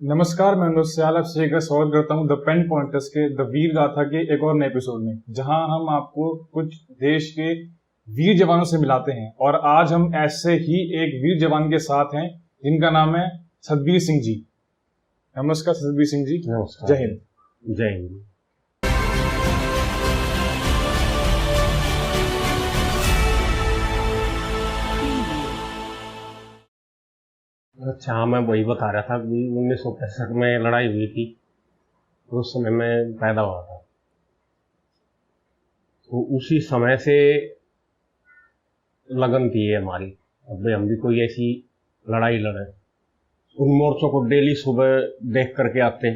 नमस्कार, मैं अनुज सियाल आप सभी का स्वागत करता हूं द पेन पॉइंटर्स के द वीर गाथा के एक और नए एपिसोड में, जहां हम आपको कुछ देश के वीर जवानों से मिलाते हैं। और आज हम ऐसे ही एक वीर जवान के साथ हैं जिनका नाम है सतबीर सिंह जी। नमस्कार सतबीर सिंह जी। नमस्कार। जय हिंद। जय हिंद। अच्छा, मैं वही बता रहा था कि 1965 में लड़ाई हुई थी, तो उस समय मैं पैदा हुआ था। तो उसी समय से लगन थी ये हमारी, अब भाई हम भी कोई ऐसी लड़ाई लड़े। उन मोर्चों को डेली सुबह देख करके आते,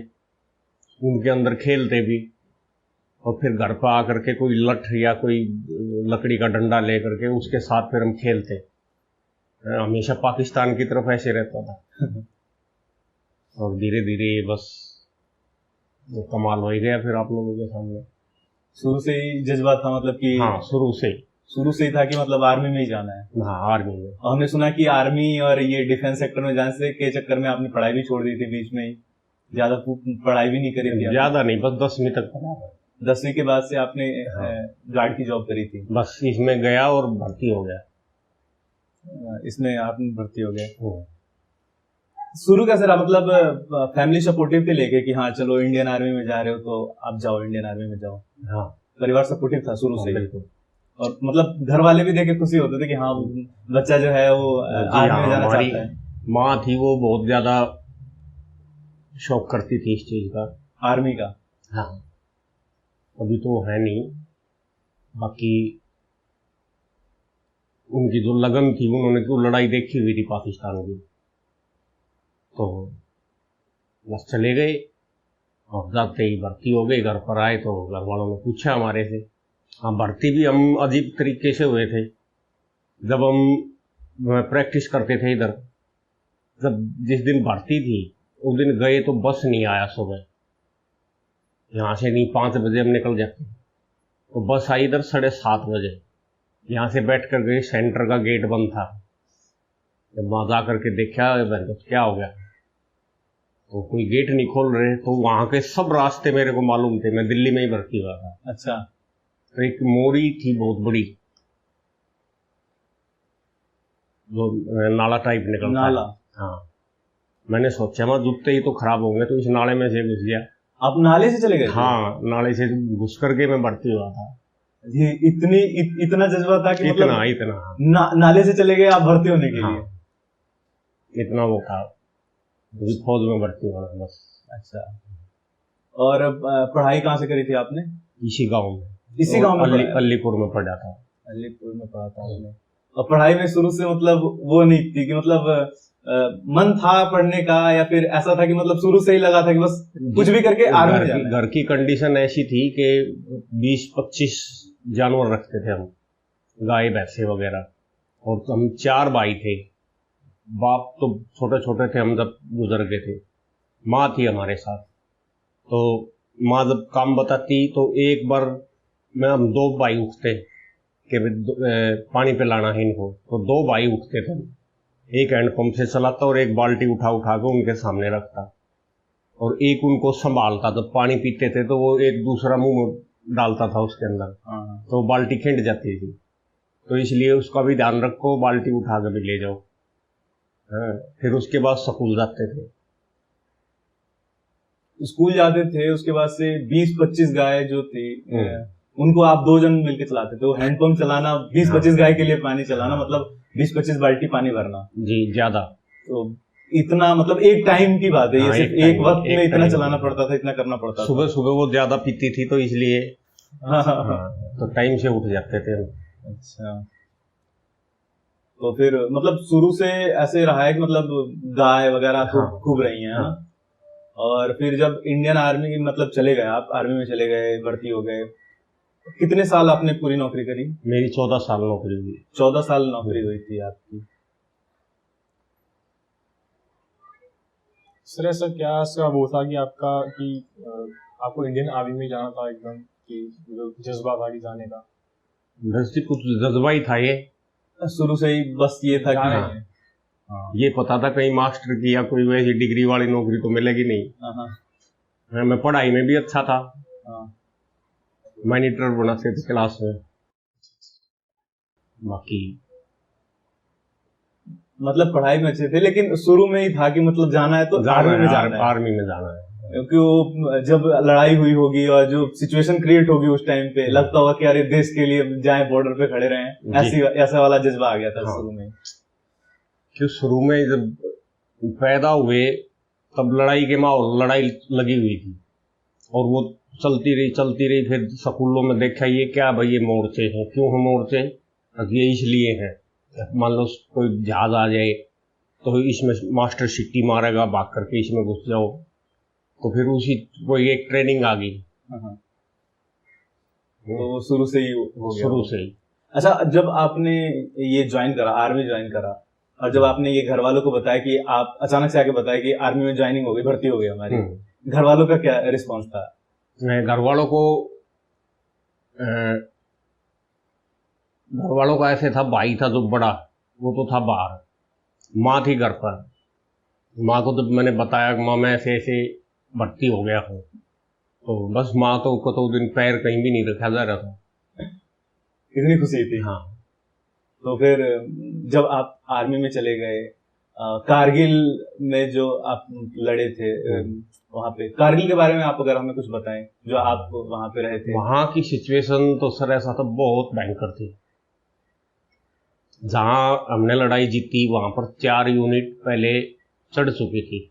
उनके अंदर खेलते भी, और फिर घर पर आकर के कोई लठ या कोई लकड़ी का डंडा ले करके उसके साथ फिर हम खेलते। हमेशा पाकिस्तान की तरफ ऐसे रहता था। और धीरे धीरे बस वो कमाल हो ही गया फिर आप लोगों के सामने। शुरू से ही जज्बा था, मतलब कि हाँ, शुरू से ही था कि मतलब आर्मी में ही जाना है। हाँ, आर्मी में। और हमने सुना कि आर्मी और ये डिफेंस सेक्टर में जाने से के चक्कर में आपने पढ़ाई भी छोड़ दी थी बीच में ही, ज्यादा पढ़ाई भी नहीं करी थी। ज्यादा नहीं, बस 10वीं तक पढ़ा था। 10वीं के बाद से आपने गार्ड की जॉब करी थी। बस इसमें गया और भर्ती हो गया। इसमें आप भर्ती हो गए। शुरू कैसे रहा, मतलब फैमिली सपोर्टिव थे लेके कि हाँ चलो इंडियन आर्मी में जा रहे हो तो आप जाओ, इंडियन आर्मी में जाओ? हाँ, परिवार सपोर्टिव था शुरू से? बिल्कुल। और मतलब घर वाले भी देखे खुशी होते थे कि हाँ बच्चा जो है वो आर्मी में जाना चाहता है? माँ थी, वो बहुत ज्यादा शौक करती थी इस चीज का, आर्मी का। हाँ, अभी तो है नहीं। बाकी उनकी जो लगन थी, उन्होंने क्यों लड़ाई देखी हुई थी पाकिस्तान की, तो बस चले गए। और जाते ही भर्ती हो गई। घर पर आए तो घर वालों ने पूछा हमारे से। हाँ, भर्ती भी हम अजीब तरीके से हुए थे। जब हम प्रैक्टिस करते थे इधर, जब जिस दिन भर्ती थी उस दिन गए तो बस नहीं आया सुबह। यहाँ से नहीं, 5 बजे हम निकल जाते, तो बस आई इधर 7:30 बजे। यहाँ से बैठ कर गए, सेंटर का गेट बंद था। जब वहां जा करके देखा तो क्या हो गया, तो कोई गेट नहीं खोल रहे। तो वहां के सब रास्ते मेरे को मालूम थे, मैं दिल्ली में ही भर्ती हुआ था। अच्छा। तो एक मोरी थी बहुत बड़ी, जो नाला टाइप निकलता नाला? हाँ, मैंने सोचा मैं जूते ही तो खराब होंगे, तो इस नाले में से घुस गया। आप नाले से चले गए? हाँ, नाले से घुस करके मैं भर्ती हुआ था। ये इतना जज्बा था कि इतना मतलब इतना नाले से चले गए आप भर्ती होने के लिए? इतना वो था, फौज में भर्ती होना बस। अच्छा। और पढ़ाई कहाँ से करी थी आपने? इसी गांव में। इसी गांव में? अलीपुर में पढ़ा था। अलीपुर में पढ़ा था आपने। और पढ़ाई में शुरू से मतलब वो नहीं थी कि मतलब मन था पढ़ने का, या फिर ऐसा था कि मतलब शुरू से ही लगा था कि बस कुछ भी करके आर्मी में जाना है? घर की कंडीशन ऐसी थी कि 20-25 जानवर रखते थे हम, गाय भैंसे वगैरह। और हम 4 भाई थे। बाप तो छोटे छोटे थे हम जब गुजर गए थे। माँ थी हमारे साथ, तो माँ जब काम बताती तो एक बार हम 2 भाई उठते कि पानी पिलाना है इनको, तो 2 भाई उठते थे। एक हैंडपंप से चलाता और एक बाल्टी उठा उठा के उनके सामने रखता, और एक उनको संभालता। जब पानी पीते थे तो वो एक दूसरा मुंह में डालता था उसके अंदर, तो बाल्टी खिंड जाती थी। तो इसलिए उसका भी ध्यान रखो, बाल्टी उठा के भी ले जाओ। हाँ, फिर उसके बाद स्कूल जाते थे। स्कूल जाते थे, उसके बाद से 20-25 गाय जो थी उनको आप 2 जन मिलकर चलाते थे? तो हैंडपंप चलाना, 20-25 गाय के लिए पानी चलाना, मतलब 20-25 बाल्टी पानी भरना जी, ज्यादा। तो इतना मतलब एक टाइम की बात है ये? सिर्फ एक वक्त में इतना चलाना पड़ता था, इतना करना पड़ता था? सुबह सुबह वो ज्यादा पीती थी तो इसलिए तो टाइम से उठ जाते थे। अच्छा। तो फिर मतलब शुरू से ऐसे रहा है कि मतलब गाय वगैरह खूब रही हैं? और फिर जब इंडियन आर्मी मतलब चले गए, आप आर्मी में चले गए, भर्ती हो गए, कितने साल आपने पूरी नौकरी करी? मेरी 14 साल नौकरी हुई। 14 साल नौकरी हुई थी आपकी। सर ऐसा क्या वो था कि आपको इंडियन आर्मी में जाना था एकदम, कि जज्बा था कि जाने का? बस कुछ जज्बा ही था ये, शुरू से ही बस ये था कि हाँ। ये पता था कहीं मास्टर की या कोई वैसी डिग्री वाली नौकरी तो मिलेगी नहीं। मैं पढ़ाई में भी अच्छा था, मॉनिटर बनाते थे क्लास में। बाकी मतलब पढ़ाई में अच्छे थे, लेकिन शुरू में ही था कि मतलब जाना है तो आर्मी में जाना है। आर्मी में जाना है, क्योंकि वो जब लड़ाई हुई होगी और जो सिचुएशन क्रिएट होगी उस टाइम पे लगता होगा कि अरे देश के लिए जाएं, बॉर्डर पे खड़े रहें, ऐसा वाला जज्बा आ गया था। हाँ। शुरू में क्यों शुरू में जब पैदा हुए तब लड़ाई के माहौल, लड़ाई लगी हुई थी और वो चलती रही। फिर स्कूलों में देखा ये क्या भाई ये मोर्चे हैं, क्यों हम मोर्चे? ये इसलिए हैं, मान लो कोई जहाज आ जाए तो इसमें मास्टर सिट्टी मारेगा, भाग करके इसमें घुस जाओ, तो फिर उसी कोई एक ट्रेनिंग आ गई। तो शुरू से ही हो गया। शुरू से ही। अच्छा, जब आपने ये ज्वाइन करा, आर्मी ज्वाइन करा, और जब आपने ये घर वालों को बताया कि आप अचानक से आके बताया कि आर्मी में ज्वाइनिंग हो गई, भर्ती हो गई हमारी, घर वालों का क्या रिस्पॉन्स था? घर वालों का ऐसे था, भाई था जो बड़ा, वो तो था बाहर, माँ थी घर पर। माँ को तो मैंने बताया कि माँ मैं ऐसे ऐसे भर्ती हो गया हूँ, तो बस माँ तो को तो दिन पैर कहीं भी नहीं रखा जा रहा था। कितनी खुशी थी। हाँ। तो फिर जब आप आर्मी में चले गए, कारगिल में जो आप लड़े थे, वहां पे कारगिल के बारे में आप अगर हमें कुछ बताएं, जो आप वहां पे रहे थे। वहां की सिचुएशन तो सर ऐसा था, बहुत भयंकर थी। जहां हमने लड़ाई जीती वहां पर 4 यूनिट पहले चढ़ चुकी थी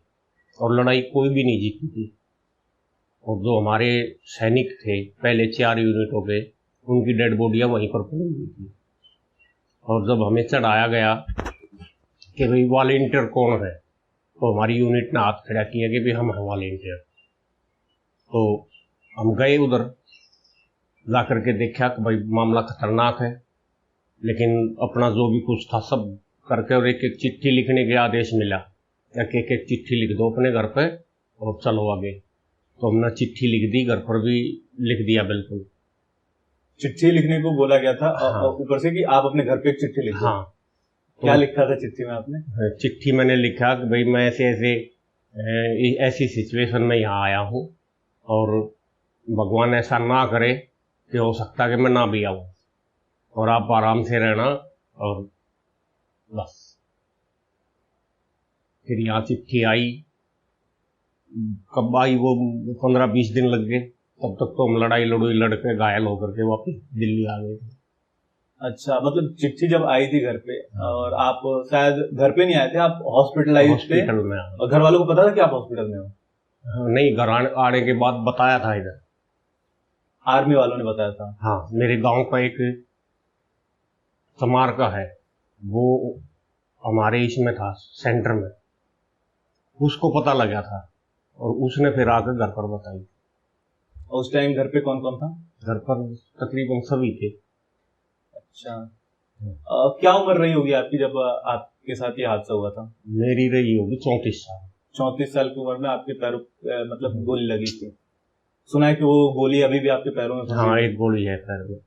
और लड़ाई कोई भी नहीं जीती थी। और जो हमारे सैनिक थे पहले 4 यूनिटों के, उनकी डेड बॉडियां वहीं पर पड़ी हुई थी। और जब हमें चढ़ाया गया कि भाई वॉलेंटियर कौन है, तो हमारी यूनिट ने हाथ खड़ा किया कि भाई हम हैं वॉलेंटियर। तो हम गए उधर, जा करके देखा कि भाई मामला खतरनाक है, लेकिन अपना जो भी कुछ था सब करके, और एक एक चिट्ठी लिखने के आदेश मिला, एक एक चिट्ठी लिख दो अपने घर पे और चलो आगे। तो हमने चिट्ठी लिख दी, घर पर भी लिख दिया। बिल्कुल चिट्ठी लिखने को बोला गया था। हाँ। ऊपर से कि आप अपने घर पे एक चिट्ठी लिख दो। हाँ। तो क्या लिखा था चिट्ठी में आपने? चिट्ठी मैंने लिखा कि भाई मैं ऐसी सिचुएशन में यहाँ आया हूँ और भगवान ऐसा ना करे कि हो सकता कि मैं ना भी आऊँ, और आप आराम से रहना। और बस फिर यहाँ चिट्ठी आई, कब आई वो 15-20 दिन लग गए, तब तक तो हम लड़ाई लड़के घायल होकर के वापस दिल्ली आ गए थे। अच्छा, मतलब चिट्ठी जब आई थी घर पे, और आप शायद घर पे नहीं आए थे, आप हॉस्पिटल में। और घर वालों को पता था कि आप हॉस्पिटल में हो? नहीं, घर आने के बाद बताया था, इधर आर्मी वालों ने बताया था। हाँ, मेरे गांव का एक समार का है, वो हमारे इसमें था सेंटर में, उसको पता लगा था और उसने फिर आकर घर पर बताई। उस टाइम घर पे कौन कौन था? घर पर तकरीबन सभी थे। अच्छा। क्या उम्र रही होगी आपकी जब आपके साथ ये हादसा हुआ था? मेरी रही होगी 34 साल। 34 साल की उम्र में आपके पैरों मतलब गोली लगी थी। सुना है कि वो गोली अभी भी आपके पैरों में? हाँ, एक गोली है पैर में।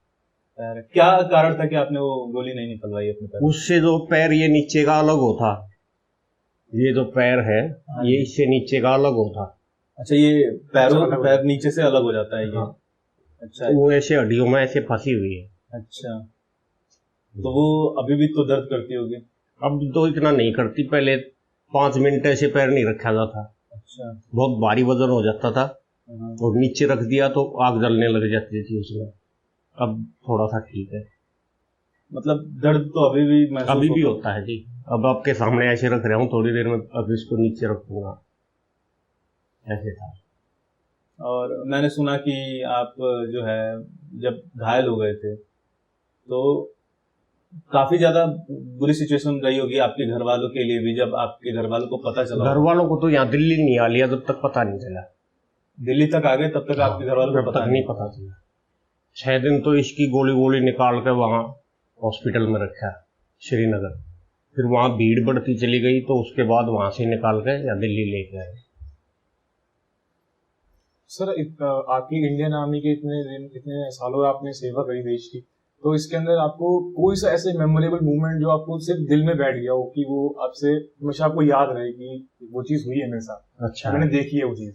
क्या कारण था कि आपने वो गोली नहीं निकलवाई अपने पैर? उससे जो पैर ये नीचे का अलग होता, ये जो पैर है ये इससे नीचे का अलग होता। अच्छा, ये पैर नीचे से अलग हो जाता है ये? हाँ। अच्छा, वो ऐसे हड्डियों में ऐसे फंसी हुई है। अच्छा, तो वो अभी भी तो दर्द करती होगी? अब तो इतना नहीं करती, पहले 5 मिनट ऐसे पैर नहीं रखा जाता। अच्छा। बहुत भारी वजन हो जाता था और नीचे रख दिया तो आग जलने लग जाती थी उसमें। अब थोड़ा सा ठीक है। मतलब दर्द तो अभी भी होता है जी। अब आपके सामने ऐसे रख रहा हूँ, थोड़ी देर में अब इसको नीचे रखूंगा, ऐसे था। और मैंने सुना कि आप जो है जब घायल हो गए थे तो काफी ज्यादा बुरी सिचुएशन रही होगी आपके घर वालों के लिए भी, जब आपके घर वालों को पता चला? घर वालों को तो यहाँ दिल्ली नहीं आ लिया, जब तक पता नहीं चला। दिल्ली तक आ गए तब तक? हाँ, आपके घर वालों को पता नहीं चला। 6 दिन तो इसकी गोली निकाल कर वहां हॉस्पिटल में रखा श्रीनगर, फिर वहां भीड़ बढ़ती चली गई, तो उसके बाद वहां से निकाल के या दिल्ली लेके आए। सर, आपकी इंडियन आर्मी के इतने सालों आपने सेवा करी देश की, तो इसके अंदर आपको कोई सा ऐसे मेमोरेबल मोमेंट जो आपको सिर्फ दिल में बैठ गया हो कि वो आपसे हमेशा आपको याद रहे कि वो चीज हुई है मेरे साथ, अच्छा, मैंने देखी है वो चीज?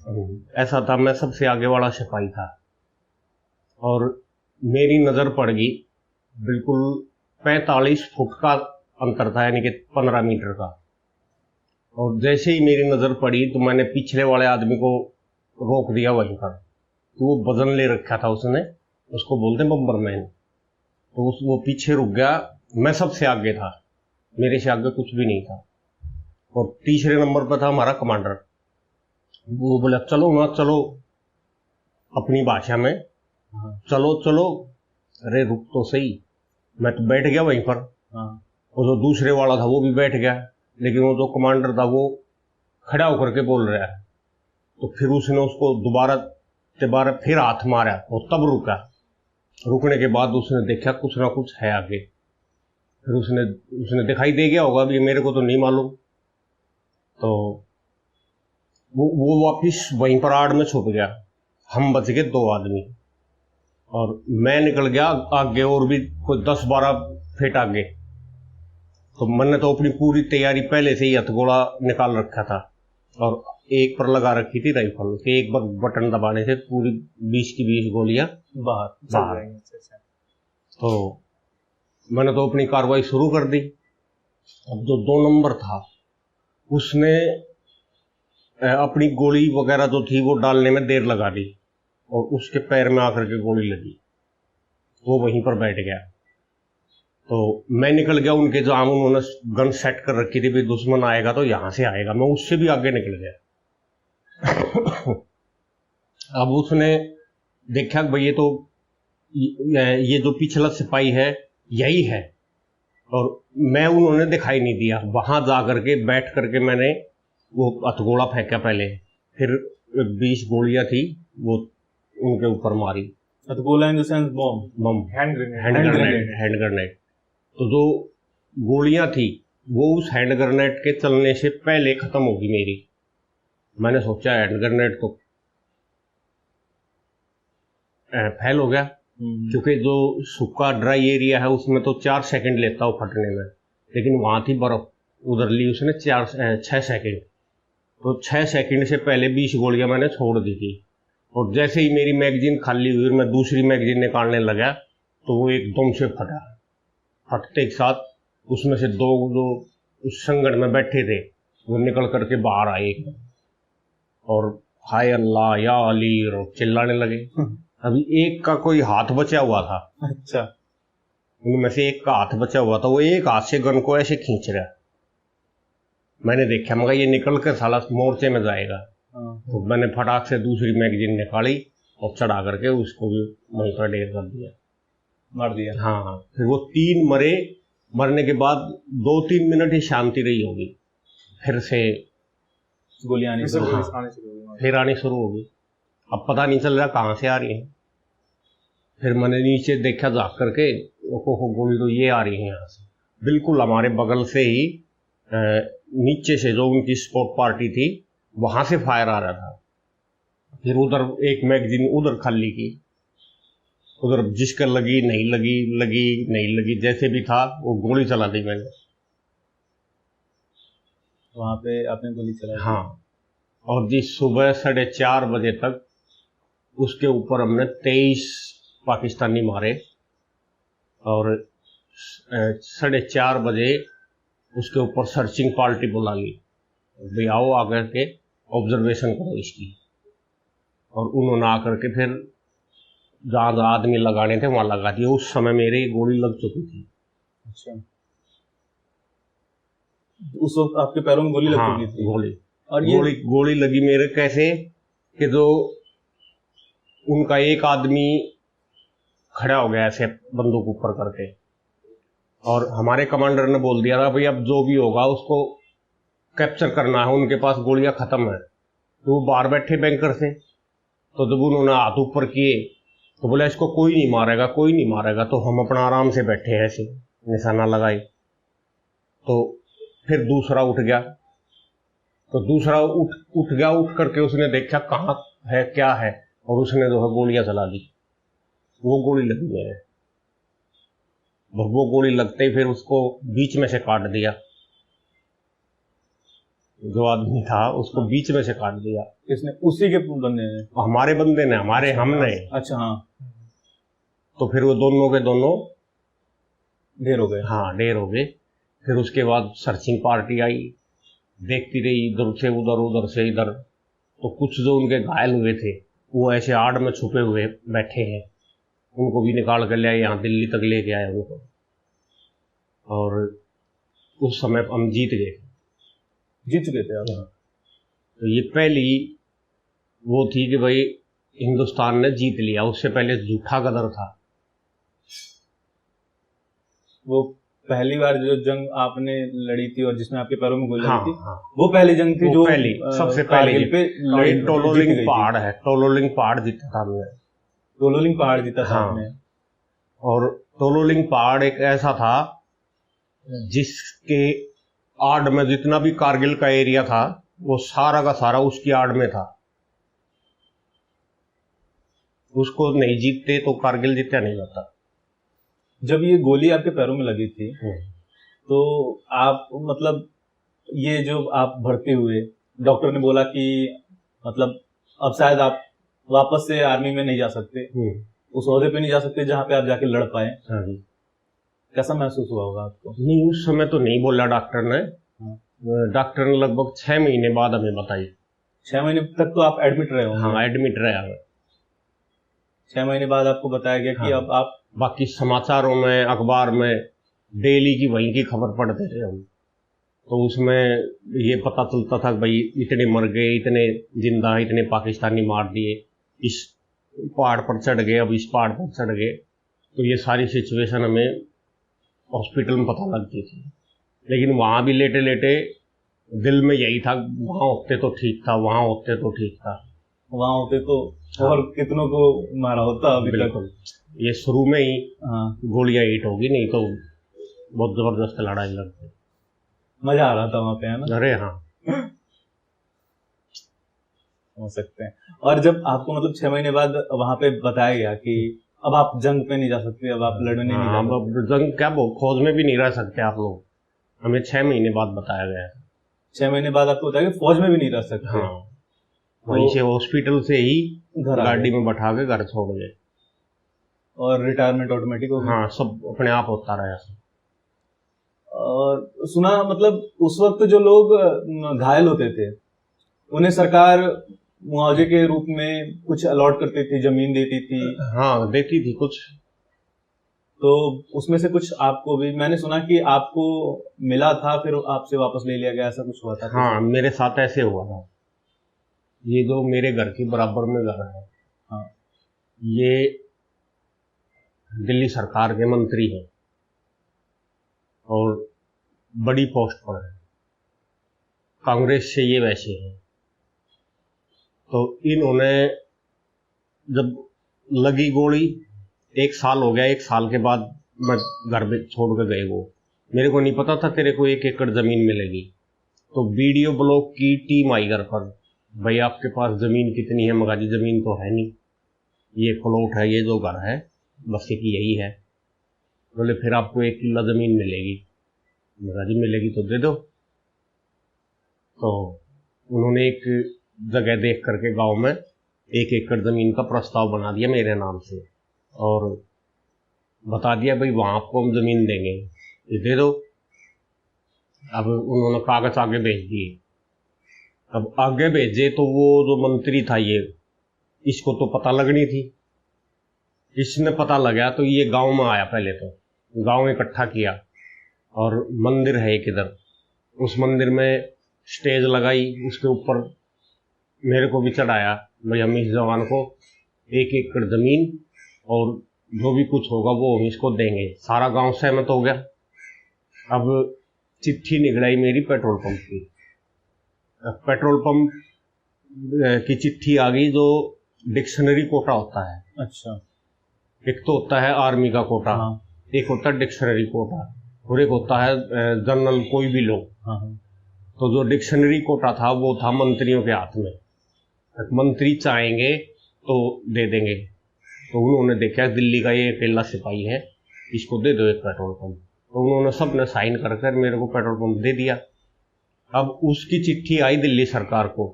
ऐसा था, मैं सबसे आगे वाला सिपाही था और मेरी नजर पड़ गई, बिल्कुल 45 फुट का अंतर था, यानी कि 15 मीटर का। और जैसे ही मेरी नजर पड़ी तो मैंने पिछले वाले आदमी को रोक दिया वहीं पर। तो वो वजन ले रखा था उसने, उसको बोलते बम्बरमैन। तो वो पीछे रुक गया, मैं सबसे आगे था, मेरे से आगे कुछ भी नहीं था। और तीसरे नंबर पर था हमारा कमांडर। वो बोला चलो ना चलो, अपनी भाषा में, चलो चलो। अरे रुक तो सही, मैं तो बैठ गया वहीं पर। और जो दूसरे वाला था वो भी बैठ गया, लेकिन वो जो कमांडर था वो खड़ा होकर के बोल रहा है। तो फिर उसने उसको दोबारा फिर हाथ मारा, वो तब रुका। रुकने के बाद उसने देखा कुछ ना कुछ है आगे। फिर उसने दिखाई दे गया होगा, भी मेरे को तो नहीं मालूम। तो वो वापिस वहीं पर आड़ में छुप गया। हम बच गए 2 आदमी, और मैं निकल गया आगे, और भी कोई 10-12 फीट आगे। तो मैंने तो अपनी पूरी तैयारी पहले से ही हथगोला निकाल रखा था, और एक पर लगा रखी थी राइफल के। एक बार बटन दबाने से पूरी 20 की 20 गोलियां बाहर। तो मैंने तो अपनी कार्रवाई शुरू कर दी। अब जो 2 नंबर था उसने अपनी गोली वगैरह जो थी वो डालने में देर लगा दी, और उसके पैर में आकर के गोली लगी, वो वहीं पर बैठ गया। तो मैं निकल गया उनके, जहां उन्होंने गन सेट कर रखी थी, भी दुश्मन आएगा तो यहां से आएगा, मैं उससे भी आगे निकल गया। अब उसने देखा कि भाई ये जो पिछला सिपाही है यही है, और उन्होंने दिखाई नहीं दिया। वहां जाकर के बैठ करके मैंने वो हथगोला फेंका पहले, फिर 20 गोलियां थी वो उनके ऊपर मारी। हथगोला in the sense bomb, hand grenade. तो जो गोलियां थी वो उस हैंड ग्रेनेड के चलने से पहले खत्म होगी मेरी। मैंने सोचा हैंड ग्रेनेड तो फेल हो गया, क्योंकि जो सूखा ड्राई एरिया है उसमें तो 4 सेकंड लेता हो फटने में, लेकिन वहां थी बर्फ, उधर ली उसने 6 सेकंड। तो 6 सेकंड से पहले 20 गोलियां मैंने छोड़ दी थी। और जैसे ही मेरी मैगजीन खाली हुई, मैं दूसरी मैगजीन निकालने लगा, तो वो एकदम से फटा। फटते के साथ उसमें से 2 जो उस संगठ में बैठे थे वो निकल करके बाहर आए, और हाय अल्लाह या अली और चिल्लाने लगे। अभी एक का कोई हाथ बचा हुआ था, अच्छा, उनमें से एक का हाथ बचा हुआ था, वो एक हाथ से गन को ऐसे खींच रहा। मैंने देखा, मगर ये निकल कर साला मोर्चे में जाएगा। तो मैंने फटाक से दूसरी मैगजीन निकाली और चढ़ा करके उसको भी वहीं पर ढेर कर दिया, मार दिया। हाँ, फिर वो 3 मरे। मरने के बाद 2-3 मिनट ही शांति रही होगी, फिर से गोलियां आनी शुरू फिर आनी शुरू होगी। अब पता नहीं चल रहा कहाँ से आ रही है। फिर मैंने नीचे देखा झाँक करके, गोली तो ये आ रही है यहाँ से, बिल्कुल हमारे बगल से ही नीचे से जो उनकी स्पोर्ट पार्टी थी वहां से फायर आ रहा था। फिर उधर एक मैगजीन उधर खाली की, उधर जिसका लगी नहीं लगी, जैसे भी था वो गोली चला दी मैंने। वहां पे आपने गोली चलाई? हाँ, और जिस सुबह 4:30 बजे तक उसके ऊपर हमने 23 पाकिस्तानी मारे, और 4:30 बजे उसके ऊपर सर्चिंग पार्टी बुला ली, भाई आओ आकर के ऑब्जर्वेशन करो इसकी। और उन्होंने आकर के फिर जहाँ जहाँ आदमी लगाने थे वहां लगा दिए। उस समय मेरे गोली लग चुकी थी। अच्छा, उस वक्त आपके पैरों में गोली लग चुकी थी? गोली, और गोली लगी मेरे कैसे कि जो उनका एक आदमी खड़ा हो गया ऐसे बंदूक ऊपर करके, और हमारे कमांडर ने बोल दिया था भाई अब जो भी होगा उसको कैप्चर करना है, उनके पास गोलियां खत्म है। तो वो बाहर बैठे बैंकर से, तो जब उन्होंने हाथ ऊपर किए तो बोला इसको कोई नहीं मारेगा। तो हम अपना आराम से बैठे हैं ऐसे निशाना लगाए। तो फिर दूसरा उठ गया, उठ करके उसने देखा कहाँ है क्या है, और उसने जो है गोलियां चला दी। वो गोली लगी मेरे। वो गोली लगते ही फिर उसको बीच में से काट दिया, जो आदमी था उसको बीच में से काट दिया। किसने? उसी के बंदे ने? हमारे बंदे ने, हमने। अच्छा, हाँ। तो फिर वो दोनों के दोनों ढेर हो गए। हाँ, ढेर हो गए। फिर उसके बाद सर्चिंग पार्टी आई, देखती रही, इधर से उधर, उधर से इधर। तो कुछ जो उनके घायल हुए थे वो ऐसे आड़ में छुपे हुए बैठे हैं, उनको भी निकाल कर ले आए, यहाँ दिल्ली तक लेके आए उनको। और उस समय हम जीत चुके थे आप। तो ये पहली वो थी कि भाई हिंदुस्तान ने जीत लिया। उससे पहले झूठा गदर था। वो पहली बार जो जंग आपने लड़ी थी और जिसमें आपके पैरों में गोली लगी थी, हाँ। वो पहली जंग थी जो पहली, सबसे पहले पे टोलोलिंग पहाड़ है, टोलोलिंग पहाड़ जीता था हमने। टोलोलिंग पहाड़ जीता था आपने। और टोलोलिंग पहाड़ एक ऐसा था जिसके आड़ में जितना भी कारगिल का एरिया था वो सारा का सारा उसकी आड़ में था। उसको नहीं जीतते तो कारगिल जीता नहीं जाता। जब ये गोली आपके पैरों में लगी थी तो आप मतलब ये जो आप भर्ती हुए, डॉक्टर ने बोला कि मतलब अब शायद आप वापस से आर्मी में नहीं जा सकते, उस ओहदे पे नहीं जा सकते जहाँ पे आप जाके लड़ पाए। हाँ जी। कैसा महसूस हुआ होगा आपको? नहीं, उस समय तो नहीं बोला डॉक्टर ने। डॉक्टर ने लगभग 6 महीने बाद हमें बताई। 6 महीने तक तो आप एडमिट रहे होंगे? हाँ, एडमिट रहे हमें। 6 महीने बाद आपको बताया गया कि अब आप। बाकी समाचारों में, अखबार में डेली की वहीं की खबर पढ़ते थे हम। तो उसमें ये पता चलता था कि भाई इतने मर गए, इतने जिंदा, इतने पाकिस्तानी मार दिए, इस पहाड़ पर चढ़ गए, अब इस पहाड़ पर चढ़ गए। तो ये सारी सिचुएशन हमें हॉस्पिटल में पता लगती थी। लेकिन वहाँ भी लेटे लेटे दिल में यही था, वहाँ होते तो ठीक था, वहाँ होते तो ठीक था, वहाँ होते तो और कितनों को मारा होता अभी तक। ये शुरू में ही गोलियां हिट होगी, नहीं तो बहुत जबरदस्त लड़ाई लड़ते। मजा आ रहा था वहाँ पे, है ना? अरे हाँ, हो सकते हैं। और जब आपको मतलब 6 महीने बाद वहाँ पे बताया गया कि अब आप जंग पे नहीं जा सकते, अब आप लड़ने नहीं जा सकते। अब जंग क्या, फौज में भी नहीं रह सकते आप लोग, हमें 6 महीने बाद बताया गया। 6 महीने बाद आपको बताया कि फौज में भी नहीं रह सकते। हाँ, वहीं से हॉस्पिटल से ही गाड़ी में बैठा के घर छोड़ गए। और रिटायरमेंट ऑटोमेटिक हो गया? हाँ, सब अपने आप होता रहा। और सुना मतलब उस वक्त जो लोग घायल होते थे उन्हें सरकार मुआवजे के रूप में कुछ अलॉट करती थी, जमीन देती थी। हाँ, देती थी कुछ। तो उसमें से कुछ आपको भी, मैंने सुना कि आपको मिला था फिर आपसे वापस ले लिया गया, ऐसा कुछ हुआ था? हाँ, मेरे साथ ऐसे हुआ था। ये जो मेरे घर के बराबर में घर है, हाँ, ये दिल्ली सरकार के मंत्री हैं और बड़ी पोस्ट पर है, कांग्रेस से ये वैसे हैं। तो इन्होंने जब लगी गोली, 1 साल हो गया, 1 साल के बाद मैं घर में छोड़ के गए। वो मेरे को नहीं पता था तेरे को 1 एकड़ जमीन मिलेगी। तो बीडीओ ब्लॉक की टीम आई घर पर, भाई आपके पास जमीन कितनी है? मगा जी जमीन तो है नहीं, ये प्लॉट है, ये जो घर है बस एक यही है। बोले फिर आपको 1 किला जमीन मिलेगी। मगा जी मिलेगी तो दे दो। तो उन्होंने एक जगह देख करके गांव में 1 एकड़ जमीन का प्रस्ताव बना दिया मेरे नाम से और बता दिया भाई वहां आपको हम जमीन देंगे, ये दे दो। अब उन्होंने कागज आगे भेज दिए। अब आगे भेजे तो वो जो मंत्री था ये, इसको तो पता लगनी थी। इसने पता लगा तो ये गांव में आया, पहले तो गांव इकट्ठा किया और मंदिर है एक इधर, उस मंदिर में स्टेज लगाई, उसके ऊपर मेरे को भी चढ़ाया, भाई हम इस जवान को 1 एकड़ जमीन और जो भी कुछ होगा वो हम इसको देंगे। सारा गांव सहमत हो गया। अब चिट्ठी निकलाई मेरी पेट्रोल पंप की। पेट्रोल पंप की चिट्ठी आ गई जो डिक्शनरी कोटा होता है। अच्छा। एक तो होता है आर्मी का कोटा, हाँ। एक होता है डिक्शनरी कोटा और एक होता है जनरल कोई भी लोग। हाँ। तो जो डिक्शनरी कोटा था वो था मंत्रियों के हाथ में, मंत्री चाहेंगे तो दे देंगे। तो उन्होंने देखा दिल्ली का ये अकेला सिपाही है, इसको दे दो एक पेट्रोल पंप। तो उन्होंने सब ने साइन कर कर मेरे को पेट्रोल पंप दे दिया। अब उसकी चिट्ठी आई दिल्ली सरकार को।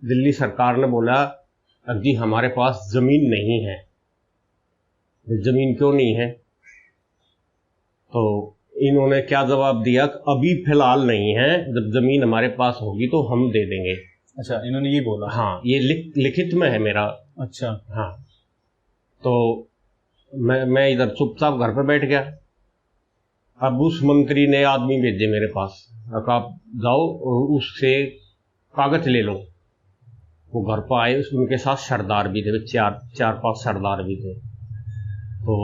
दिल्ली सरकार ने बोला अब जी हमारे पास जमीन नहीं है। जमीन क्यों नहीं है? तो इन्होंने क्या जवाब दिया, अभी फिलहाल नहीं है, जब जमीन हमारे पास होगी तो हम दे देंगे। अच्छा, इन्होंने ये बोला? हाँ, ये लिखित में है मेरा। अच्छा। हाँ, तो मैं इधर चुपचाप घर पे बैठ गया। अब उस मंत्री ने आदमी भेजे मेरे पास, आप जाओ और उससे कागज ले लो। वो घर पर आए, उनके साथ सरदार भी थे, चार पांच सरदार भी थे। तो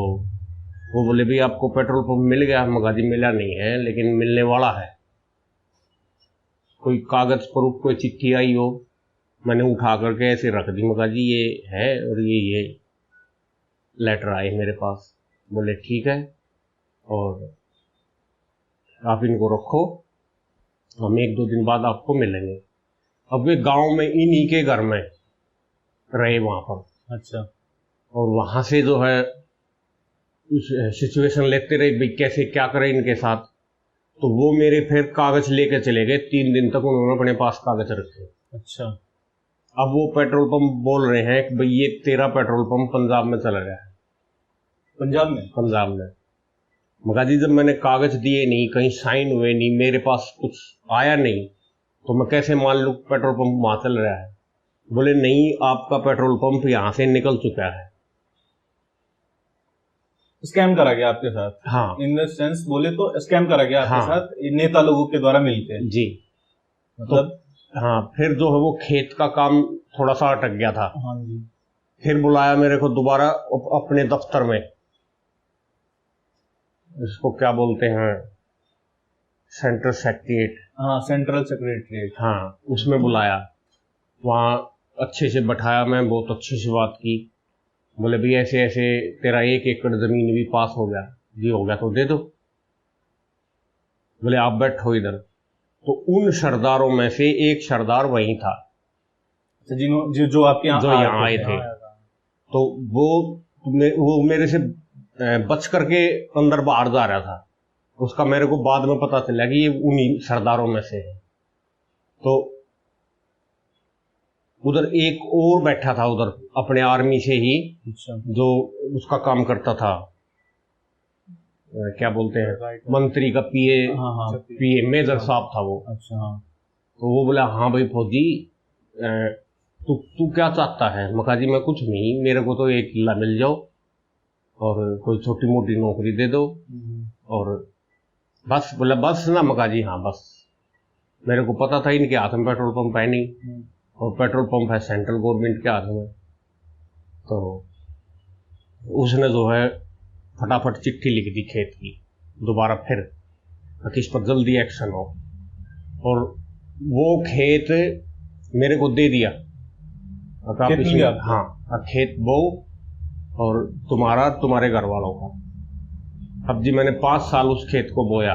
वो बोले भी आपको पेट्रोल पंप मिल गया? मगा जी मिला नहीं है, लेकिन मिलने वाला है। कोई कागज प्रूफ कोई चिट्ठी आई हो? मैंने उठा करके ऐसे रख दी, मगा जी ये है और ये लेटर आए मेरे पास। बोले ठीक है, और आप इनको रखो, हम 1-2 दिन बाद आपको मिलेंगे। अब वे गांव में इन्हीं के घर में रहे वहां पर। अच्छा। और वहां से जो है सिचुएशन लेते रहे, भाई कैसे क्या करें इनके साथ। तो वो मेरे फिर कागज लेके चले गए, 3 दिन तक उन्होंने अपने पास कागज रखे। अच्छा। अब वो पेट्रोल पंप बोल रहे हैं कि भाई ये तेरा पेट्रोल पंप पंजाब में चला गया है। पंजाब में? पंजाब में। मगर जी जब मैंने कागज दिए नहीं, कहीं साइन हुए नहीं, मेरे पास कुछ आया नहीं, तो मैं कैसे मान लूं पेट्रोल पंप वहां चल रहा है? बोले नहीं, आपका पेट्रोल पंप यहां से निकल चुका है। स्कैम करा गया आपके साथ? हाँ, इन द सेंस बोले तो स्कैम करा गया आपके हाँ, साथ नेता लोगों के द्वारा मिलके जी। मतलब तो, हाँ, फिर जो है वो खेत का काम थोड़ा सा अटक गया था। हाँ जी। फिर बुलाया मेरे को दोबारा अपने दफ्तर में, इसको क्या बोलते हैं, सेंट्रल सेक्रेटरीट। हाँ, सेंट्रल सेक्रेटरीट। हाँ, उसमें बुलाया। वहाँ अच्छे से बैठाया, मैं बहुत अच्छे से बात की। बोले भी ऐसे ऐसे तेरा 1 एकड़ जमीन भी पास हो गया। जी हो गया तो दे दो। बोले आप बैठो इधर। तो उन सरदारों में से एक सरदार वही था जो आपके जो यहाँ आए थे। तो वो मेरे से बच करके अंदर बाहर जा रहा था। उसका मेरे को बाद में पता चला कि ये उन्हीं सरदारों में से है। तो उधर एक और बैठा था, उधर अपने आर्मी से ही, जो उसका काम करता था, क्या बोलते हैं, मंत्री का पीए। हाँ, पीए मेजर साहब था वो। अच्छा। हाँ। तो वो बोला हाँ भाई फौजी, तू क्या चाहता है? मका जी मैं कुछ नहीं, मेरे को तो 1 किला मिल जाओ और कोई छोटी मोटी नौकरी दे दो और बस। बोला बस ना? मका जी हाँ बस। मेरे को पता था इनके हाथ में पेट्रोल पंप है नहीं, और पेट्रोल पंप है सेंट्रल गवर्नमेंट के हाथ में। तो उसने जो है फटाफट चिट्ठी लिख दी खेत की दोबारा, फिर कि इस पर जल्दी एक्शन हो। और वो खेत मेरे को दे दिया। हाँ, खेत बो और तुम्हारे घर वालों का। अब जी मैंने 5 साल उस खेत को बोया,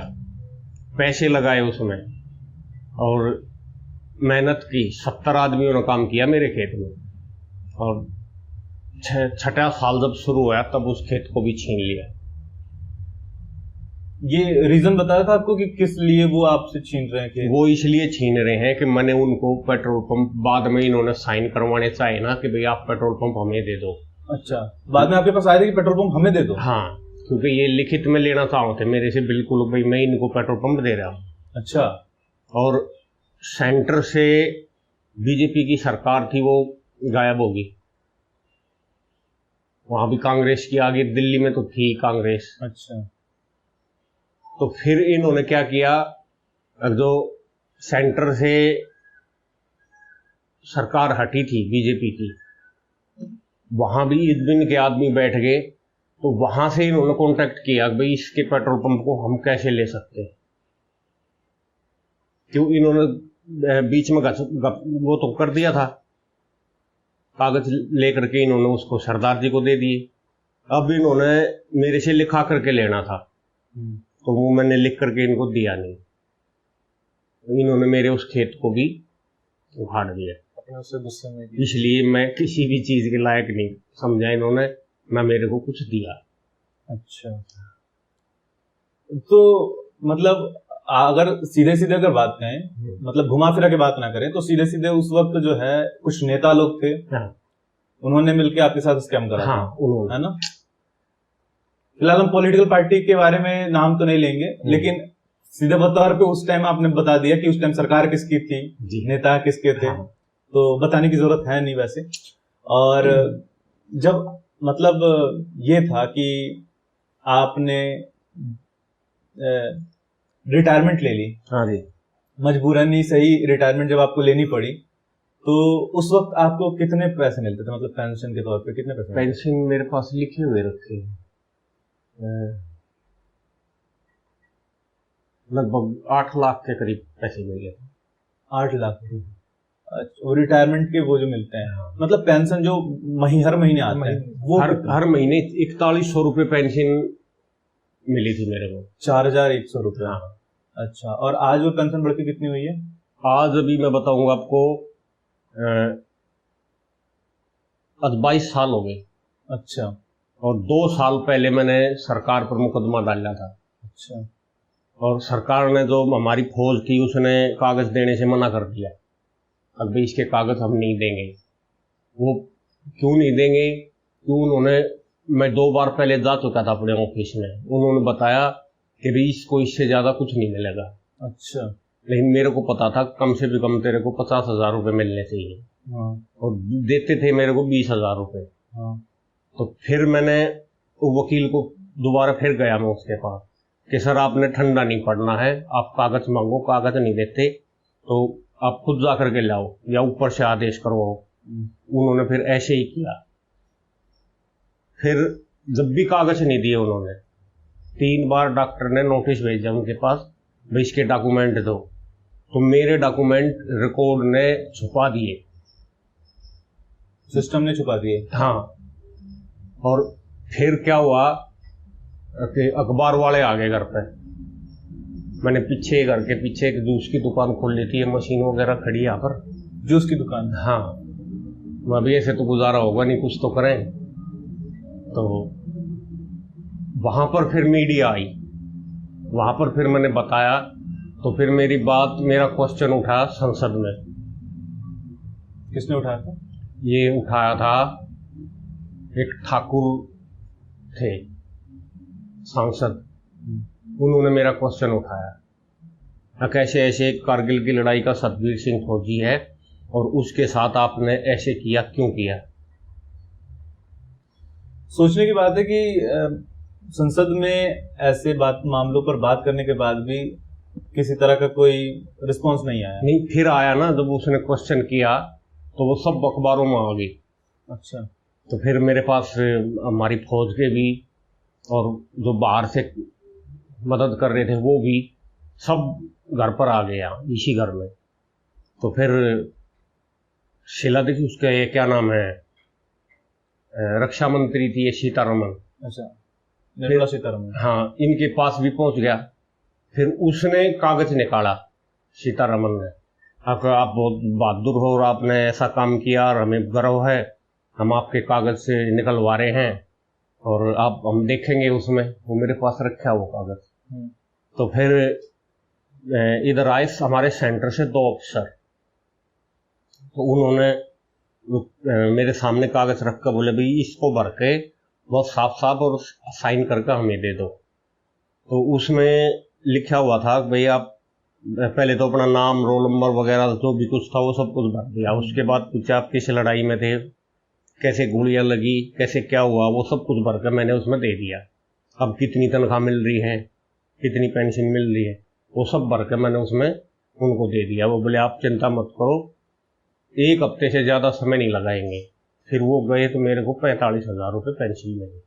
पैसे लगाए उसमें और मेहनत की। 70 आदमियों ने काम किया मेरे खेत में, और 6ठा साल जब शुरू हुआ तब उस खेत को भी छीन लिया। ये रीजन बताया था आपको कि किस लिए वो आपसे छीन रहे हैं खेत? वो इसलिए छीन रहे हैं कि मैंने उनको पेट्रोल पंप, बाद में इन्होंने साइन करवाने चाहे ना कि भाई आप पेट्रोल पंप हमें दे दो। अच्छा, बाद में आपके पास आए थे कि पेट्रोल पंप हमें दे दो? हाँ, क्योंकि ये लिखित में लेना चाहते थे मेरे से, बिल्कुल भाई मैं इनको पेट्रोल पंप दे रहा हूँ। अच्छा। और सेंटर से बीजेपी की सरकार थी, वो गायब होगी। वहां भी कांग्रेस की आगे, दिल्ली में तो थी कांग्रेस। अच्छा। तो फिर इन्होंने क्या किया, जो सेंटर से सरकार हटी थी बीजेपी की, वहां भी इदबिन के आदमी बैठ गए। तो वहां से इन्होंने कांटेक्ट किया कि भाई इसके पेट्रोल पंप को हम कैसे ले सकते हैं। क्यों इन्होंने बीच में वो तो कर दिया था, कागज लेकर के इन्होंने उसको सरदार जी को दे दिए। अब इन्होंने मेरे से लिखा करके लेना था, तो वो मैंने लिख करके इनको दिया नहीं। इन्होंने मेरे उस खेत को भी उखाड़ दिया अपने उससे गुस्से में। इसलिए मैं किसी भी चीज के लायक नहीं समझा इन्होंने, ना मेरे को कुछ दिया। अच्छा, तो मतलब अगर सीधे सीधे अगर बात करें, मतलब घुमा फिरा के बात ना करें, तो सीधे सीधे उस वक्त जो है कुछ नेता लोग थे, हाँ, उन्होंने मिलके आपके साथ स्कैम करा था, हाँ उन्होंने, है ना। फिलहाल हम पॉलिटिकल पार्टी के बारे में नाम तो नहीं लेंगे, लेकिन सीधे तौर पे उस टाइम आपने बता दिया कि उस टाइम सरकार किसकी थी, नेता किसके थे, हाँ, तो बताने की जरूरत है नहीं वैसे। और जब मतलब ये था कि आपने रिटायरमेंट ले ली, हाँ जी, मजबूरन ही सही, रिटायरमेंट जब आपको लेनी पड़ी, तो उस वक्त आपको कितने पैसे मिलते थे, मतलब पेंशन के तौर पे कितने पैसे मिलते पेंशन मेरे पास लिखे हुए रखे हैं, लगभग 8 लाख के करीब पैसे मिल गए। 8 लाख? अच्छा, और रिटायरमेंट के वो जो मिलते हैं, मतलब पेंशन जो हर महीने आते हैं, वो हर महीने 4100 रुपये पेंशन मिली थी मेरे को। 4100 रुपये? हाँ। अच्छा, और आज वो पेंशन बढ़ के कितनी हुई है? आज अभी मैं बताऊंगा आपको, आज 22 साल हो गए। अच्छा, और 2 साल पहले मैंने सरकार पर मुकदमा डाला था। अच्छा, और सरकार ने जो हमारी फौज थी उसने कागज देने से मना कर दिया, अब भी इसके कागज हम नहीं देंगे। वो क्यों नहीं देंगे, क्यों, उन्होंने, मैं 2 बार पहले जा चुका था अपने ऑफिस में, उन्होंने बताया कि भाई इसको इससे ज्यादा कुछ नहीं मिलेगा। अच्छा, लेकिन मेरे को पता था कम से भी कम तेरे को 50,000 रुपये मिलने चाहिए। हाँ, और देते थे मेरे को 20,000 रुपये। हाँ, तो फिर मैंने वकील को दोबारा फिर गया मैं उसके पास कि सर आपने ठंडा नहीं पड़ना है, आप कागज मांगो, कागज नहीं देते तो आप खुद जा करके लाओ या ऊपर से आदेश करवाओ। उन्होंने फिर ऐसे ही किया। फिर जब भी कागज नहीं दिए उन्होंने, 3 बार डॉक्टर ने नोटिस भेजा उनके पास, भाई इसके डॉक्यूमेंट दो, तो मेरे डॉक्यूमेंट रिकॉर्ड ने छुपा दिए, सिस्टम ने छुपा दिए। हाँ। और फिर क्या हुआ कि अखबार वाले आ गए घर पे। मैंने पीछे घर के पीछे एक जूस की दुकान खोल ली थी, मशीन वगैरह खड़ी है यहाँ पर। जूस की दुकान? हाँ, अभी ऐसे तो गुजारा होगा नहीं, कुछ तो करें। तो वहां पर फिर मीडिया आई, वहां पर फिर मैंने बताया, तो फिर मेरा क्वेश्चन उठा संसद में। किसने उठाया था? ये उठाया था एक ठाकुर थे सांसद, उन्होंने मेरा क्वेश्चन उठाया, कैसे ऐसे कारगिल की लड़ाई का सतबीर सिंह फौजी है और उसके साथ आपने ऐसे किया, क्यों किया। सोचने की बात है कि संसद में ऐसे मामलों पर बात करने के बाद भी किसी तरह का कोई रिस्पांस नहीं आया। नहीं, फिर आया ना, जब उसने क्वेश्चन किया तो वो सब अखबारों में आ गई। अच्छा, तो फिर मेरे पास हमारी फौज के भी और जो बाहर से मदद कर रहे थे वो भी सब घर पर आ गया, इसी घर में। तो फिर शीला देखी, उसका ये क्या नाम है, रक्षा मंत्री थी ये सीतारमन। अच्छा, निर्मला सीतारमन। हाँ, इनके पास भी पहुंच गया। फिर उसने कागज निकाला सीतारमन ने, आप बहुत बहादुर हो और आपने ऐसा काम किया और हमें गर्व है, हम आपके कागज से निकलवा रहे हैं और हम देखेंगे उसमें। वो मेरे पास रखा वो कागज। तो फिर इधर आए हमारे सेंटर से 2 अफसर, तो उन्होंने मेरे सामने कागज रख कर बोले भाई इसको भर के बहुत साफ साफ और साइन करके हमें दे दो। तो उसमें लिखा हुआ था भाई आप पहले तो अपना नाम, रोल नंबर वगैरह जो भी कुछ था वो सब कुछ भर दिया। उसके बाद पूछा आप किस लड़ाई में थे, कैसे गोलियां लगी, कैसे क्या हुआ, वो सब कुछ भर कर मैंने उसमें दे दिया। अब कितनी तनख्वाह मिल रही है, कितनी पेंशन मिल रही है, वो सब भर कर मैंने उसमें उनको दे दिया। वो बोले आप चिंता मत करो, 1 हफ्ते से ज़्यादा समय नहीं लगाएंगे। फिर वो गए तो मेरे को 45,000 रुपये पेंशन मिली।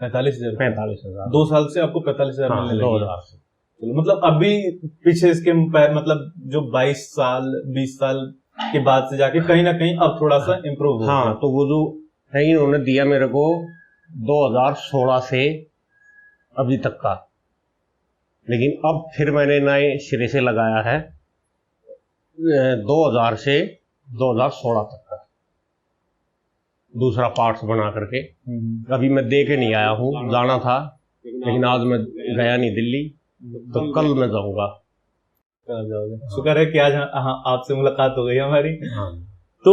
45,000? 2 साल से आपको 45,000 मिलने लगे? 2000 से। चलो, मतलब अभी पीछे इसके मतलब जो 22 साल 20 साल के बाद से जाके कहीं ना कहीं अब थोड़ा सा इम्प्रूव हो। हाँ, तो वो जो है इन्होंने दिया मेरे को 2016 से अभी तक का, लेकिन अब फिर मैंने नए सिरे से लगाया है 2000 से 2016 तक का। दूसरा पार्ट्स बना करके। अभी मैं दे के नहीं आया हूँ, जाना था लेकिन आज मैं गया नहीं दिल्ली, तो कल मैं जाऊंगा। शुक्र है कि आज आपसे मुलाकात हो गई हमारी। तो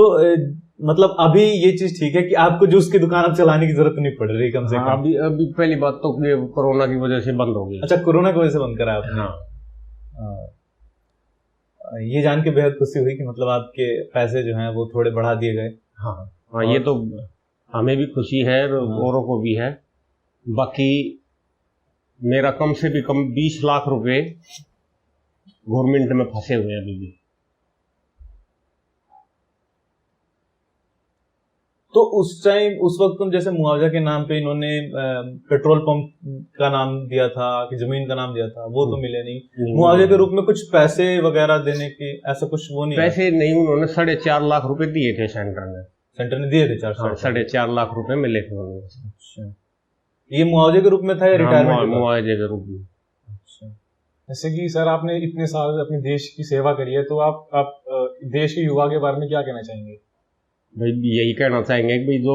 मतलब अभी ये चीज ठीक है कि आपको जूस की दुकान अब चलाने की जरूरत नहीं पड़ रही कम से कम। अभी पहली बात तो ये कोरोना की वजह से बंद हो गई। अच्छा, कोरोना की वजह से बंद करा आपने? ये जान के बेहद खुशी हुई कि मतलब आपके पैसे जो हैं वो थोड़े बढ़ा दिए गए। हाँ, ये तो हमें भी खुशी है और औरों को भी है। बाकी मेरा कम से भी कम 20 लाख रुपए गवर्नमेंट में फंसे हुए हैं अभी भी। तो उस टाइम, उस वक्त तुम जैसे मुआवजा के नाम पे इन्होंने पेट्रोल पंप का नाम दिया था कि जमीन का नाम दिया था, वो तो मिले नहीं। मुआवजे के रूप में कुछ पैसे वगैरह देने की ऐसा कुछ वो नहीं? पैसे नहीं, उन्होंने 4.5 लाख रुपए दिए थे सेंटर ने दिए थे। 4.5 लाख रुपए मिले थे उन्हें। अच्छा, ये मुआवजे के रूप में था या रिटायरमेंट? मुआवजे के रूप में। अच्छा, जैसे कि सर आपने इतने साल अपने देश की सेवा करी है, तो आप देश के युवा के बारे में क्या कहना चाहेंगे? भाई यही कहना चाहेंगे कि भाई जो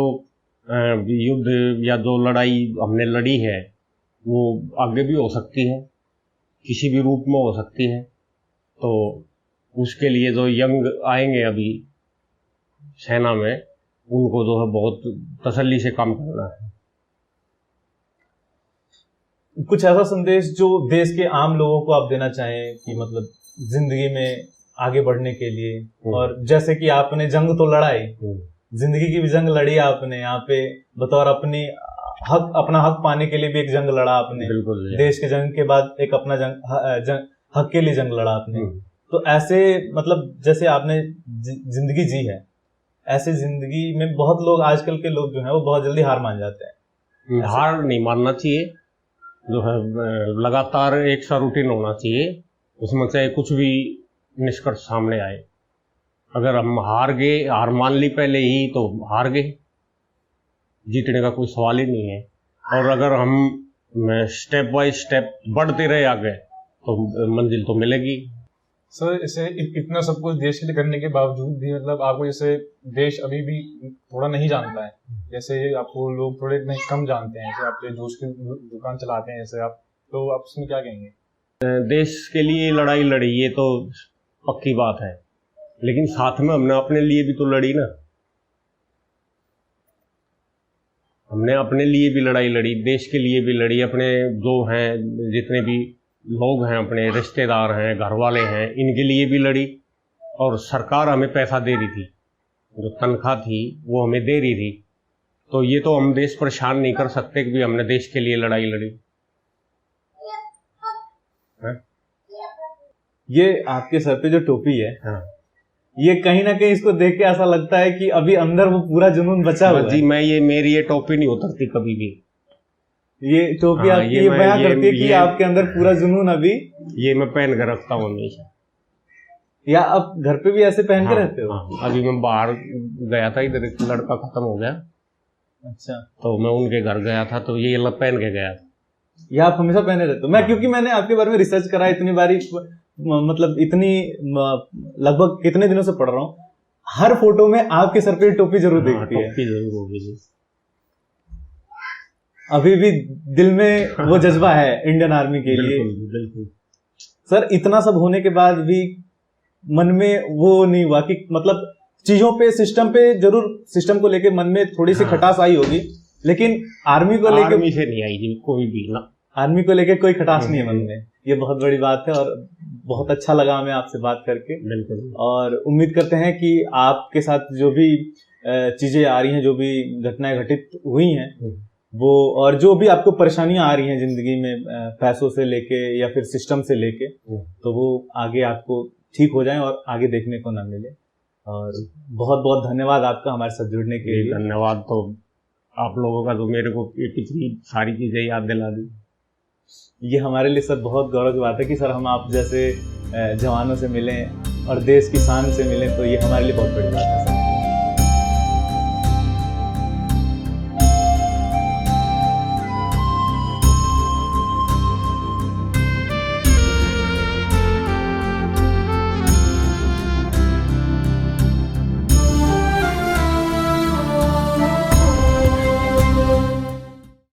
युद्ध या जो लड़ाई हमने लड़ी है वो आगे भी हो सकती है, किसी भी रूप में हो सकती है। तो उसके लिए जो यंग आएंगे अभी सेना में, उनको जो है बहुत तसल्ली से काम करना है। कुछ ऐसा संदेश जो देश के आम लोगों को आप देना चाहें कि मतलब जिंदगी में आगे बढ़ने के लिए, और जैसे कि आपने जंग तो लड़ाई, जिंदगी की भी जंग लड़ी आपने यहाँ पे, बतौर अपना हक पाने के लिए भी एक जंग लड़ा आपने। देश के जंग के बाद एक अपना हक के लिए जंग लड़ा आपने। तो ऐसे मतलब जैसे आपने जिंदगी जी है, ऐसे जिंदगी में बहुत लोग, आजकल के लोग जो है वो बहुत जल्दी हार मान जाते हैं। हार नहीं मानना चाहिए, जो है लगातार एक सा रूटीन होना चाहिए, उसमें चाहे कुछ भी निष्कर्ष सामने आए। अगर हम हार गए, हार मान ली पहले ही, तो हार गए, जीतने का कोई सवाल ही नहीं है। और अगर हम स्टेप बाय स्टेप बढ़ते रहे आगे, तो मंजिल तो मिलेगी। सर इसे इतना सब कुछ देश के लिए करने के बावजूद भी मतलब आपको जैसे देश अभी भी थोड़ा नहीं जानता है, जैसे आपको लोग थोड़े नहीं कम जानते हैं, जैसे आप जूस की दुकान चलाते हैं जैसे आप, तो आप उसमें क्या कहेंगे? देश के लिए लड़ाई लड़ी, ये तो पक्की बात है, लेकिन साथ में हमने अपने लिए भी तो लड़ी ना। हमने अपने लिए भी लड़ाई लड़ी, देश के लिए भी लड़ी, अपने जो हैं जितने भी लोग हैं, अपने रिश्तेदार हैं, घर वाले हैं, इनके लिए भी लड़ी। और सरकार हमें पैसा दे रही थी, जो तनख्वाह थी वो हमें दे रही थी। तो ये तो हम देश परेशान नहीं कर सकते कि भी हमने देश के लिए लड़ाई लड़ी। ये आपके सर पे जो टोपी है, ये कहीं ना कहीं इसको देख के ऐसा लगता है कि अभी अंदर वो पूरा जुनून बचा हुआ है। जी, मेरी ये टोपी नहीं उतरती कभी भी। ये टोपी आपकी ये बयां करती है कि आपके अंदर पूरा जुनून अभी। ये मैं पहन कर रखता हूँ हमेशा। या आप घर पे भी ऐसे पहन के रहते हो? अभी मैं बाहर गया था, इधर एक लड़का खत्म हो गया। अच्छा, तो मैं उनके घर गया था, तो ये पहन के गया था। ये आप हमेशा पहने रहते हो? मैं क्योंकि मैंने आपके बारे में रिसर्च करा इतनी बारी, मतलब इतनी लगभग कितने दिनों से पढ़ रहा हूँ, हर फोटो में आपके सर पे टोपी जरूर दिखती है। टोपी जरूर होगी। अभी भी दिल में वो जज्बा है इंडियन आर्मी के लिए। बिल्कुल। सर इतना सब होने के बाद भी मन में वो नहीं हुआ कि मतलब चीजों पे, सिस्टम पे जरूर, सिस्टम को लेके मन में थोड़ी सी खटास आई होगी, लेकिन आर्मी को लेके? आर्मी से नहीं आई जी, कोई भी ना। आर्मी को लेके कोई खटास नहीं है मन में। ये बहुत बड़ी बात है और बहुत अच्छा लगा हमें आपसे बात करके। बिल्कुल। और उम्मीद करते हैं कि आपके साथ जो भी चीजें आ रही हैं, जो भी घटनाएं घटित हुई हैं वो, और जो भी आपको परेशानियां आ रही हैं जिंदगी में, पैसों से लेके या फिर सिस्टम से लेके, तो वो आगे आपको ठीक हो जाएं और आगे देखने को ना मिले। और बहुत बहुत धन्यवाद आपका हमारे साथ जुड़ने के लिए। धन्यवाद तो आप लोगों का, जो मेरे को ये पिछली सारी चीजें याद दिला दी। ये हमारे लिए सर बहुत गौरव की बात है कि सर हम आप जैसे जवानों से मिलें और देश की शान से मिलें, तो ये हमारे लिए बहुत बड़ी बात है सर।